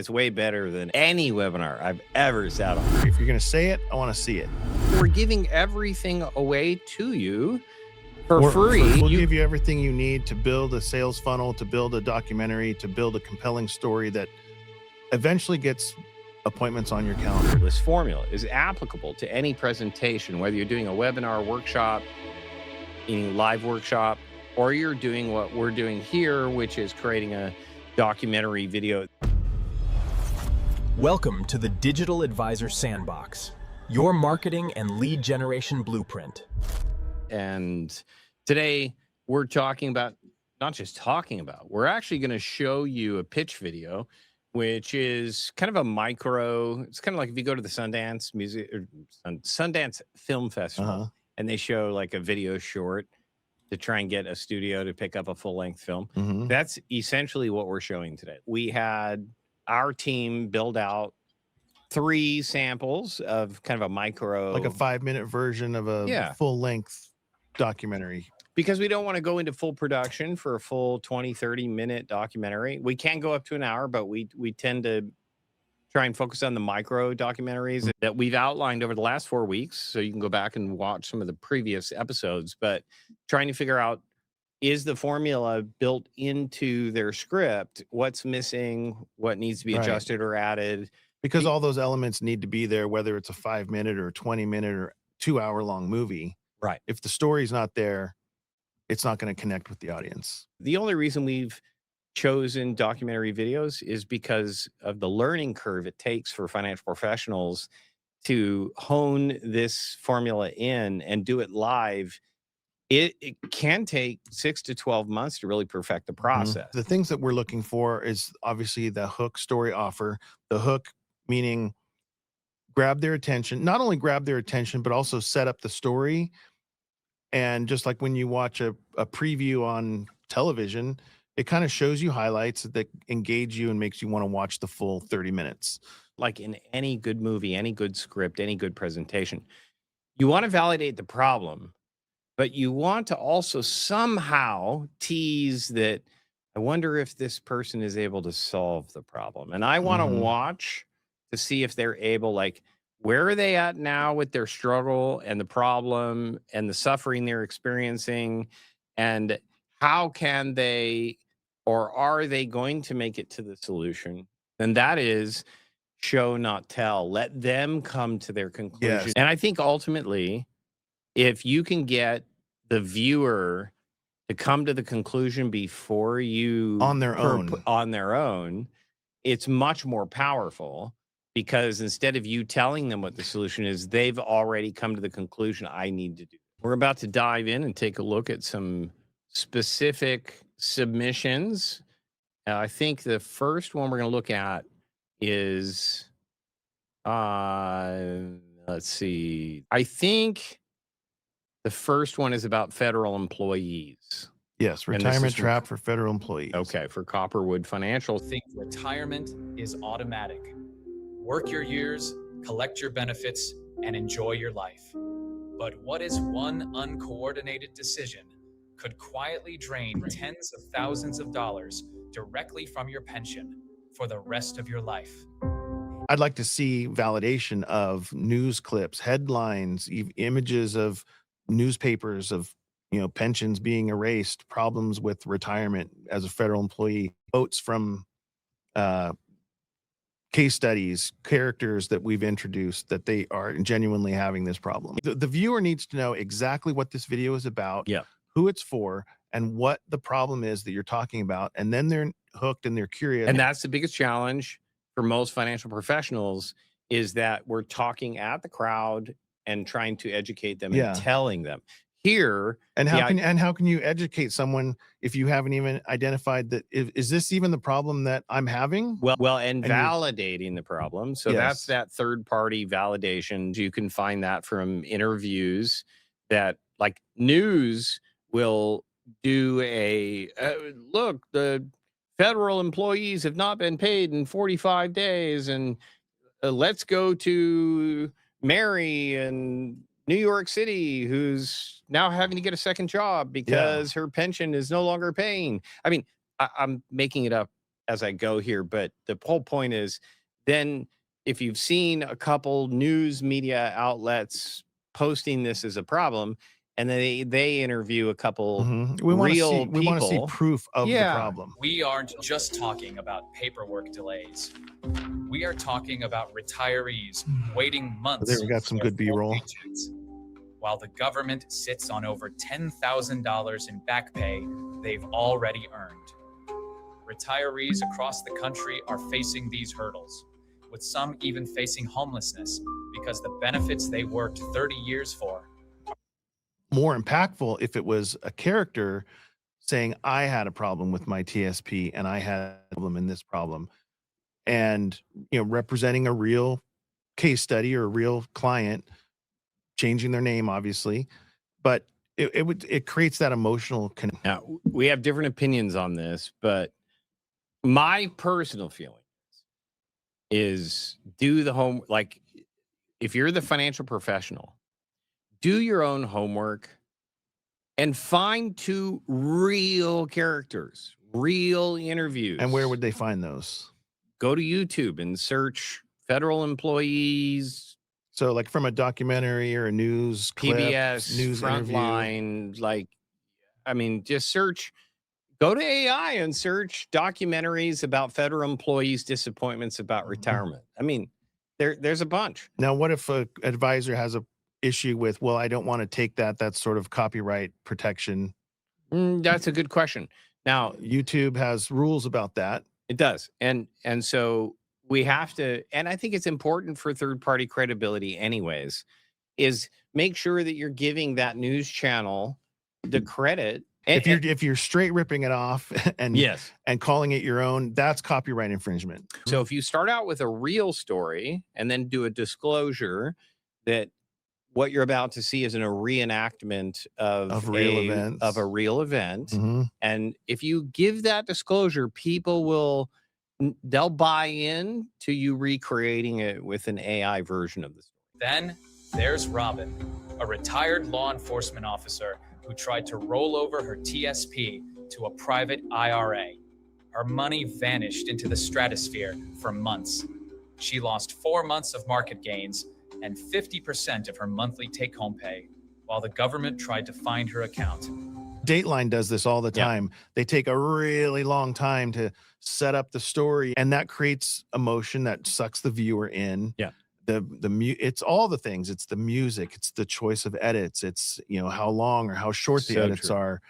It's way better than any webinar I've ever sat on. If you're going to say it, I want to see it. We're giving everything away to you for free. We'll give you everything you need to build a sales funnel, to build a documentary, to build a compelling story that eventually gets appointments on your calendar. This formula is applicable to any presentation, whether you're doing a webinar, workshop, any live workshop, or you're doing what we're doing here, which is creating a documentary video. Welcome to the Digital Advisor Sandbox, your marketing and lead generation blueprint. And today we're talking about, not just talking about, we're actually going to show you a pitch video, which is kind of a micro. It's kind of like if you go to the Sundance Sundance Film Festival, and they show like a video short to try and get a studio to pick up a full-length film. That's essentially what we're showing today. We had our team build out 3 samples of kind of a micro, like a 5-minute version of a full-length documentary. Because we don't want to go into full production for a full 20-30 minute documentary. We can go up to an hour, but we tend to try and focus on the micro documentaries that we've outlined over the last 4 weeks. So you can go back and watch some of the previous episodes, but trying to figure out, is the formula built into their script? What's missing? What needs to be adjusted or added? Because all those elements need to be there, whether it's a 5-minute or 20-minute or 2-hour-long movie. Right. If the story's not there, it's not going to connect with the audience. The only reason we've chosen documentary videos is because of the learning curve it takes for financial professionals to hone this formula in and do it live. It can take 6 to 12 months to really perfect the process. The things that we're looking for is obviously the hook story offer. The hook meaning grab their attention, not only grab their attention, but also set up the story. And just like when you watch a preview on television, it kind of shows you highlights that engage you and makes you want to watch the full 30 minutes. Like in any good movie, any good script, any good presentation, you want to validate the problem, but you want to also somehow tease that, I wonder if this person is able to solve the problem. And I want to watch to see if they're able, like, where are they at now with their struggle and the problem and the suffering they're experiencing? And how can they, or are they going to make it to the solution? And that is show, not tell. Let them come to their conclusion. Yes. And I think ultimately, if you can get the viewer to come to the conclusion before you on their own, it's much more powerful, because instead of you telling them what the solution is, they've already come to the conclusion, I need to do. We're about to dive in and take a look at some specific submissions. I think the first one we're going to look at is, let's see. I think the first one is about federal employees. Yes, retirement trap for federal employees. Okay, for Copperwood Financial. Think retirement is automatic. Work your years, collect your benefits, and enjoy your life. But what is one uncoordinated decision could quietly drain tens of thousands of dollars directly from your pension for the rest of your life? I'd like to see validation of news clips, headlines, images of newspapers of, pensions being erased, problems with retirement as a federal employee, quotes from case studies, characters that we've introduced that they are genuinely having this problem. The viewer needs to know exactly what this video is about, who it's for, and what the problem is that you're talking about. And then they're hooked and they're curious. And that's the biggest challenge for most financial professionals, is that we're talking at the crowd and trying to educate them and telling them. Here, and how can you educate someone if you haven't even identified that? Is this even the problem that I'm having? Well, and validating the problem. So that's that third-party validation. You can find that from interviews that, like, news will do a look, the federal employees have not been paid in 45 days, and let's go to Mary and New York City, who's now having to get a second job because her pension is no longer paying. I mean, I'm making it up as I go here, but the whole point is then if you've seen a couple news media outlets posting this as a problem, and they interview a couple We want to see real we want to see people. proof of the Yeah. problem. We aren't just talking about paperwork delays. We are talking about retirees waiting months. There, we got some for their good B-roll. full paychecks. While the government sits on over $10,000 in back pay they've already earned. Retirees across the country are facing these hurdles, with some even facing homelessness because the benefits they worked 30 years for. More impactful if it was a character saying, I had a problem with my TSP and I had a problem in this problem, and representing a real case study or a real client, changing their name obviously, but it creates that emotional connection. Now, we have different opinions on this, but my personal feeling is do the home, like if you're the financial professional, do your own homework and find 2 real characters, real interviews. And where would they find those? Go to YouTube and search federal employees, So like from a documentary or a news clip, PBS, news interview. Frontline, like, I mean, just search, go to AI and search documentaries about federal employees' disappointments about retirement. I mean, there's a bunch. Now, what if an advisor has a issue with, well, I don't want to take that. That's sort of copyright protection. That's a good question. Now, YouTube has rules about that. it does. And so we have to, and I think it's important for third-party credibility anyways, is make sure that you're giving that news channel the credit. And, If you're straight ripping it off and yes, and calling it your own, that's copyright infringement. so if you start out with a real story and then do a disclosure that what you're about to see is a reenactment of real events. of a real event, Mhm. and if you give that disclosure, people they'll buy in to you recreating it with an AI version of the story. Then there's Robin, a retired law enforcement officer who tried to roll over her TSP to a private IRA. Her money vanished into the stratosphere for months. She lost 4 months of market gains and 50% of her monthly take-home pay, while the government tried to find her account. Dateline does this all the Yeah. time. They take a really long time to set up the story, and that creates emotion that sucks the viewer in. Yeah. It's all the things. It's the music, it's the choice of edits, it's how long or how short the So edits true. are,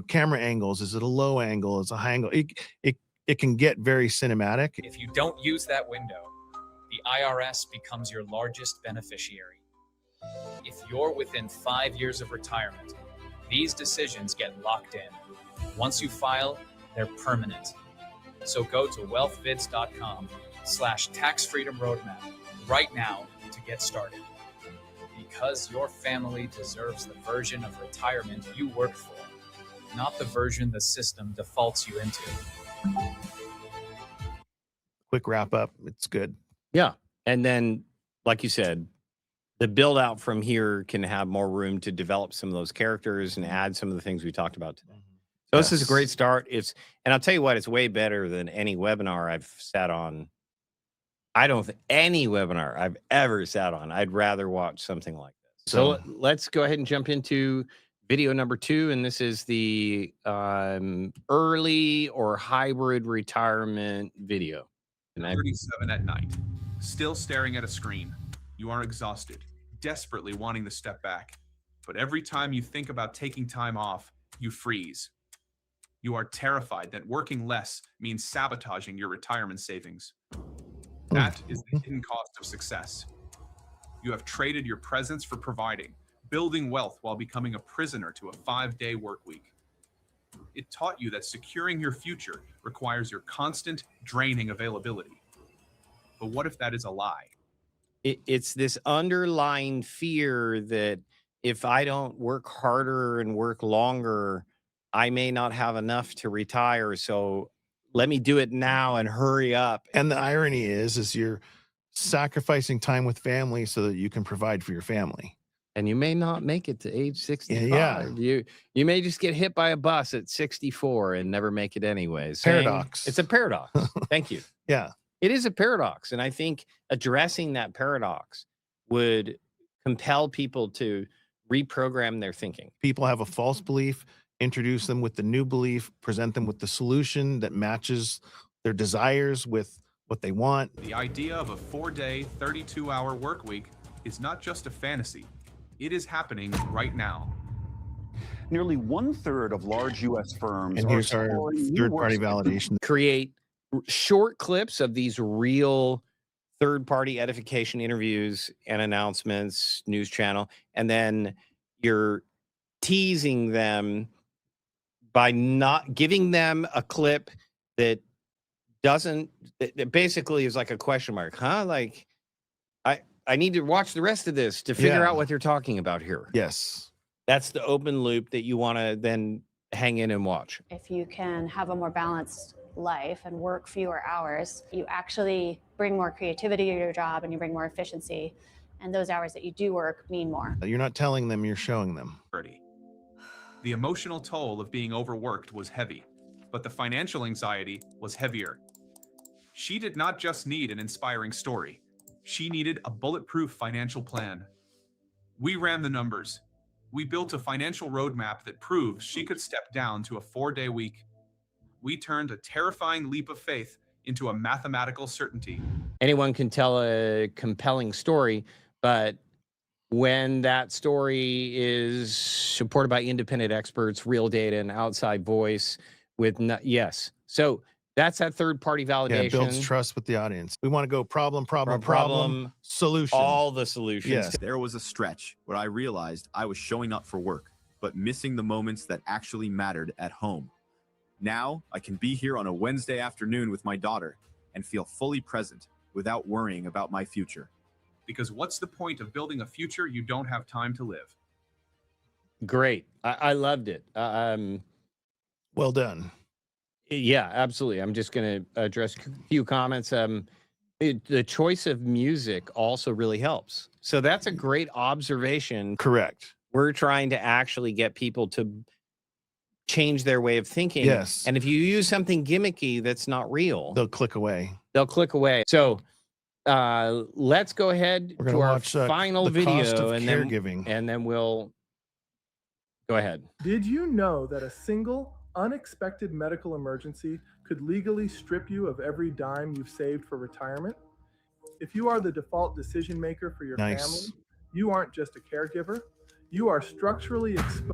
camera angles. Is it a low angle? Is it a high angle? It can get very cinematic. If you don't use that window, the IRS becomes your largest beneficiary. If you're within 5 years of retirement, these decisions get locked in. Once you file, they're permanent. So go to wealthvids.com/taxfreedomroadmap right now to get started. Because your family deserves the version of retirement you worked for, not the version the system defaults you into. Quick wrap up. It's good. Yeah. And then, like you said, the build out from here can have more room to develop some of those characters and add some of the things we talked about today. So this is a great Yes. start. And I'll tell you what, it's way better than any webinar I've sat on. I don't think any webinar I've ever sat on. I'd rather watch something like this. So let's go ahead and jump into video number 2. And this is the early or hybrid retirement video. And 37 at night, still staring at a screen. You are exhausted, desperately wanting to step back. But every time you think about taking time off, you freeze. You are terrified that working less means sabotaging your retirement savings. That is the hidden cost of success. You have traded your presence for providing, building wealth while becoming a prisoner to a 5-day work week. It taught you that securing your future requires your constant draining availability. But what if that is a lie? It's this underlying fear that if I don't work harder and work longer, I may not have enough to retire. So let me do it now and hurry up. And the irony is you're sacrificing time with family so that you can provide for your family. and you may not make it to age 65. Yeah. You may just get hit by a bus at 64 and never make it anyways. Saying- Paradox. It's a paradox. Thank you. Yeah. It is a paradox. And I think addressing that paradox would compel people to reprogram their thinking. People have a false belief, introduce them with the new belief, present them with the solution that matches their desires with what they want. The idea of a 4-day, 32-hour work week is not just a fantasy. It is happening right now. Nearly 1/3 of large U.S. firms And are here's our exploring new third-party workspaces. validation. Create short clips of these real third-party edification interviews and announcements, news channel, and then you're teasing them by not giving them a clip that doesn't, that basically is like a question mark, huh? Like, I need to watch the rest of this to figure Yeah. out what they're talking about here. Yes. That's the open loop that you want to then hang in and watch. If you can have a more balanced life and work fewer hours, you actually bring more creativity to your job and you bring more efficiency. And those hours that you do work mean more. You're not telling them, you're showing them. The emotional toll of being overworked was heavy, but the financial anxiety was heavier. She did not just need an inspiring story. She needed a bulletproof financial plan. We ran the numbers. We built a financial roadmap that proved she could step down to a 4-day week. We turned a terrifying leap of faith into a mathematical certainty. Anyone can tell a compelling story, but when that story is supported by independent experts, real data, and outside voice with yes. So that's that third-party validation. Yeah, it builds trust with the audience. We want to go problem, solution. All the solutions. Yes. There was a stretch where I realized I was showing up for work, but missing the moments that actually mattered at home. Now I can be here on a Wednesday afternoon with my daughter and feel fully present without worrying about my future. Because what's the point of building a future you don't have time to live? Great. I loved it. Well done. Yeah, absolutely. I'm just going to address a few comments. The choice of music also really helps. So that's a great observation. Correct. We're trying to actually get people to change their way of thinking. Yes. And if you use something gimmicky that's not real, They'll click away. they'll click away. So let's go ahead We're to going to our watch final the cost video, of and caregiving. then we'll go ahead. Did you know that a single unexpected medical emergency could legally strip you of every dime you've saved for retirement? If you are the default decision maker for your Nice. family, you aren't just a caregiver, you are structurally exposed.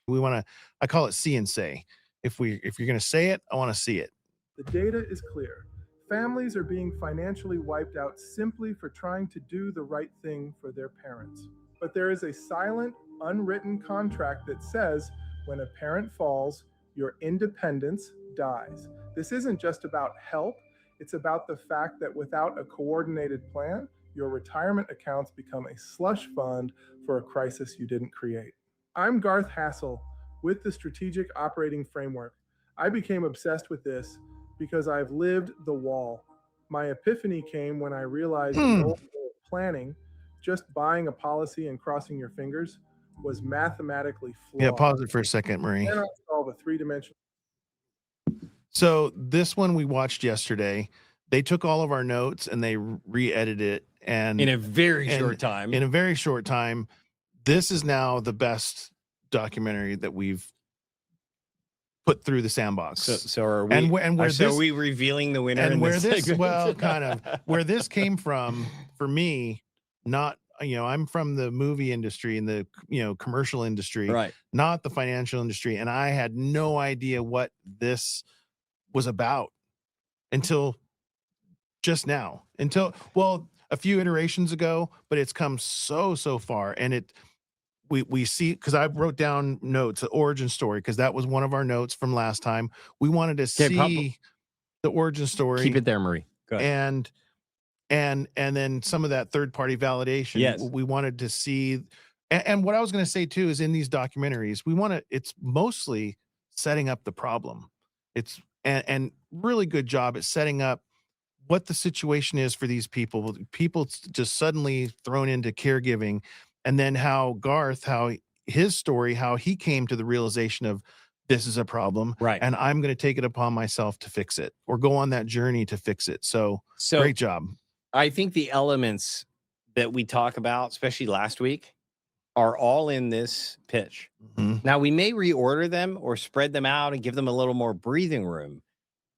We want to, I call it see and say. If you're going to say it, I want to see it. The data is clear. Families are being financially wiped out simply for trying to do the right thing for their parents. But there is a silent, unwritten contract that says when a parent falls, your independence dies. This isn't just about help. It's about the fact that without a coordinated plan, your retirement accounts become a slush fund for a crisis you didn't create. I'm Garth Hassel with the Strategic Operating Framework. I became obsessed with this because I've lived the wall. My epiphany came when I realized the old way of planning, just buying a policy and crossing your fingers, was mathematically flawed. Yeah, pause it for a second, Marie. You cannot solve a three-dimensional. So this one we watched yesterday. They took all of our notes and they re-edited it, and In a very and short time. in a very short time, this is now the best documentary that we've put through the Sandbox. So are we? and where so this, are we revealing the winner? and in where this, segment? well, kind of where this came from for me, not, I'm from the movie industry and the, commercial industry, right. not the financial industry. And I had no idea what this was about until just now, a few iterations ago, but it's come so far. And we see, because I wrote down notes, the origin story, because that was one of our notes from last time. We wanted to see the origin story. Keep it there, Marie. Go ahead. And then some of that third party validation. Yes. We wanted to see, and what I was going to say too is in these documentaries, it's mostly setting up the problem. It's and really good job at setting up what the situation is for these people just suddenly thrown into caregiving, And then how his story, how he came to the realization of this is a problem, Right. and I'm going to take it upon myself to fix it, or go on that journey to fix it. So great job. I think the elements that we talk about, especially last week, are all in this pitch. Mhm. Now, we may reorder them or spread them out and give them a little more breathing room.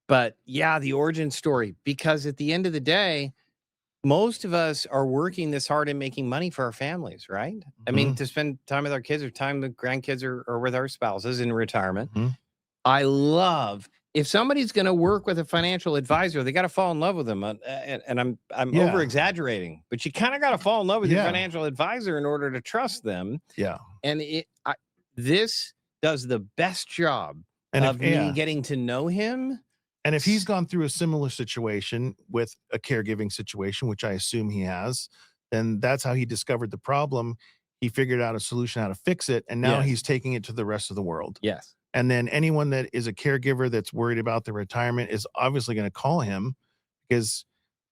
But yeah, the origin story, because at the end of the day, most of us are working this hard and making money for our families, right? I mean, to spend time with our kids or time with grandkids or with our spouses in retirement. Mhm. I love, if somebody's going to work with a financial advisor, they got to fall in love with them. And I'm Yeah. over exaggerating, but you kind of got to fall in love with your Yeah. financial advisor in order to trust them. Yeah. And this does the best job And of me getting to know him. And if he's gone through a similar situation with a caregiving situation, which I assume he has, then that's how he discovered the problem. He figured out a solution how to fix it, and now Yes. he's taking it to the rest of the world. Yes. And then anyone that is a caregiver that's worried about their retirement is obviously going to call him, because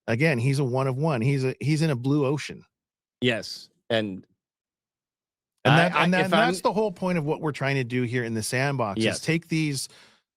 again, he's a one of one. He's in a blue ocean. Yes. And that's the whole point of what we're trying to do here in the Sandbox, Yes. is take these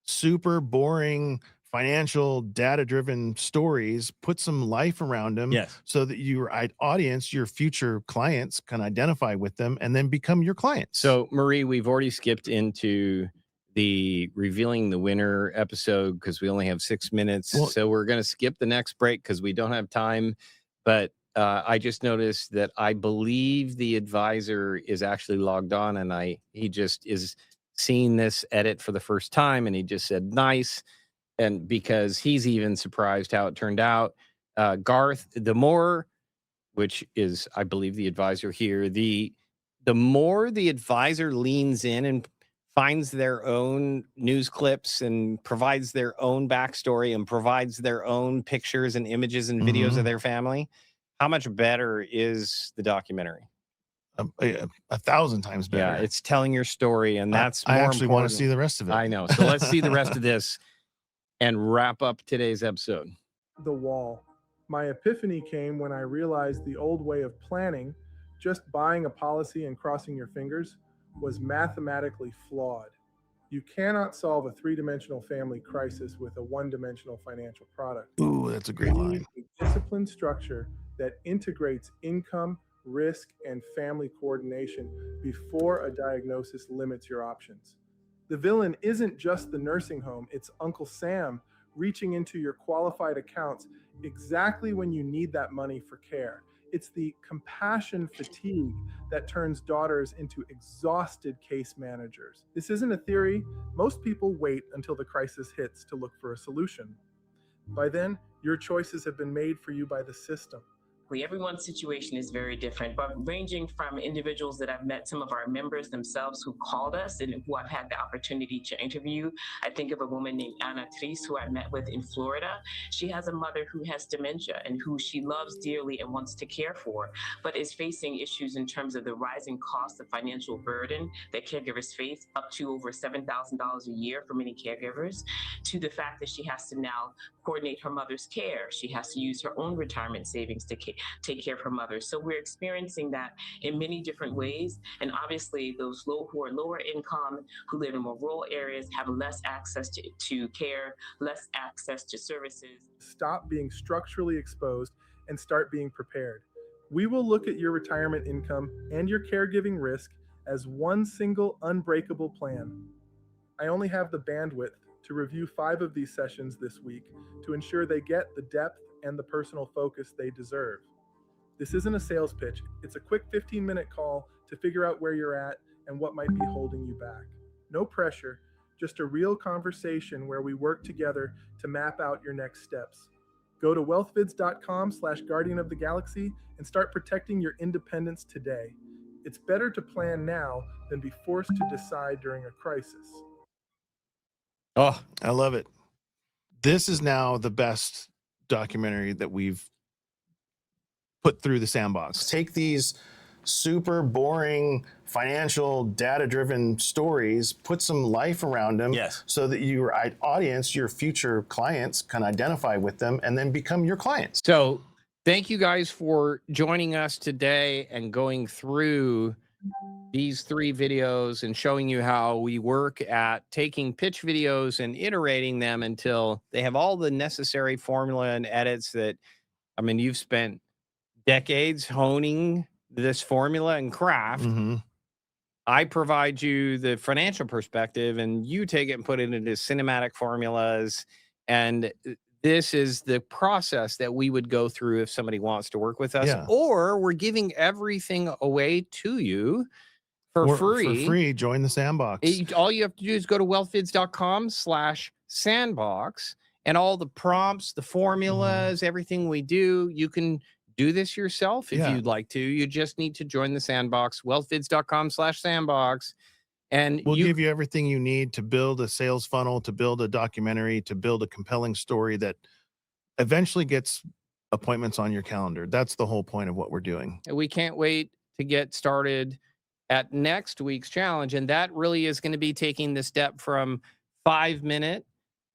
super boring financial data-driven stories, put some life around them, Yes. so that your audience, your future clients, can identify with them and then become your clients. So, Marie, we've already skipped into the revealing the winner episode because we only have 6 minutes. Well- So we're going to skip the next break because we don't have time. But I just noticed that I believe the advisor is actually logged on, and he just is seeing this edit for the first time, and he just said nice. And because he's even surprised how it turned out. Garth, the more, which is, I believe, the advisor here, the more the advisor leans in and finds their own news clips and provides their own backstory and provides their own pictures and images and videos of their family, how much better is the documentary? 1,000 times better. Yeah, it's telling your story, and that's I more actually want to important. see the rest of it. I know. So let's see the rest of this and wrap up today's episode. The wall. My epiphany came when I realized the old way of planning, just buying a policy and crossing your fingers, was mathematically flawed. You cannot solve a three-dimensional family crisis with a one-dimensional financial product. Ooh, that's a great You line. need a disciplined structure that integrates income, risk, and family coordination before a diagnosis limits your options. The villain isn't just the nursing home, it's Uncle Sam reaching into your qualified accounts exactly when you need that money for care. It's the compassion fatigue that turns daughters into exhausted case managers. This isn't a theory. Most people wait until the crisis hits to look for a solution. By then, your choices have been made for you by the system. Everyone's situation is very different, but ranging from individuals that I've met, some of our members themselves who called us and who I've had the opportunity to interview. I think of a woman named Ana Tris who I met with in Florida. She has a mother who has dementia and who she loves dearly and wants to care for, but is facing issues in terms of the rising cost of financial burden that caregivers face, up to over $7,000 a year for many caregivers, to the fact that she has to now coordinate her mother's care. She has to use her own retirement savings to take care of her mother. So we're experiencing that in many different ways. And obviously those who are lower income, who live in more rural areas, have less access to care, less access to services. Stop being structurally exposed and start being prepared. We will look at your retirement income and your caregiving risk as one single unbreakable plan. I only have the bandwidth to review 5 of these sessions this week to ensure they get the depth and the personal focus they deserve. This isn't a sales pitch. It's a quick 15-minute call to figure out where you're at and what might be holding you back. No pressure, just a real conversation where we work together to map out your next steps. Go to wealthvids.com/guardian of the galaxy and start protecting your independence today. It's better to plan now than be forced to decide during a crisis. Oh, I love it. This is now the best documentary that we've put through the Sandbox. Take these super boring financial data-driven stories, put some life around them, Yes. so that your audience, your future clients, can identify with them and then become your clients. So Thank you guys for joining us today and going through these 3 videos and showing you how we work at taking pitch videos and iterating them until they have all the necessary formula and edits that, I mean, you've spent decades honing this formula and craft. Mm-hmm. I provide you the financial perspective and you take it and put it into cinematic formulas. And this is the process that we would go through if somebody wants to work with us, Yeah. or we're giving everything away to you for free. For free, join the Sandbox. All you have to do is go to wealthvids.com/sandbox, and all the prompts, the formulas, everything we do, you can do this yourself if you'd like to. You just need to join the Sandbox, wealthvids.com/sandbox. And we'll give you everything you need to build a sales funnel, to build a documentary, to build a compelling story that eventually gets appointments on your calendar. That's the whole point of what we're doing. We can't wait to get started at next week's challenge. And that really is going to be taking the step from 5-minute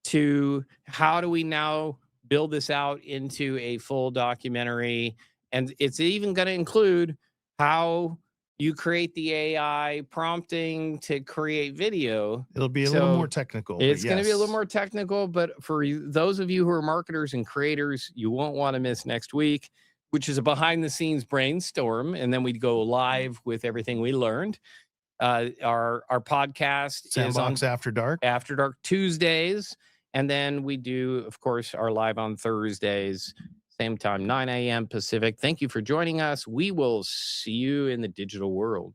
to how do we now build this out into a full documentary. And it's even going to include how you create the AI prompting to create video. It'll be a little more technical. It's going to be a little more technical, but for those of you who are marketers and creators, you won't want to miss next week, which is a behind the scenes brainstorm. And then we'd go live with everything we learned. Our podcast Sandbox is on After Dark Tuesdays. And then we do, of course, our live on Thursdays, same time, 9 a.m. Pacific. Thank you for joining us. We will see you in the digital world.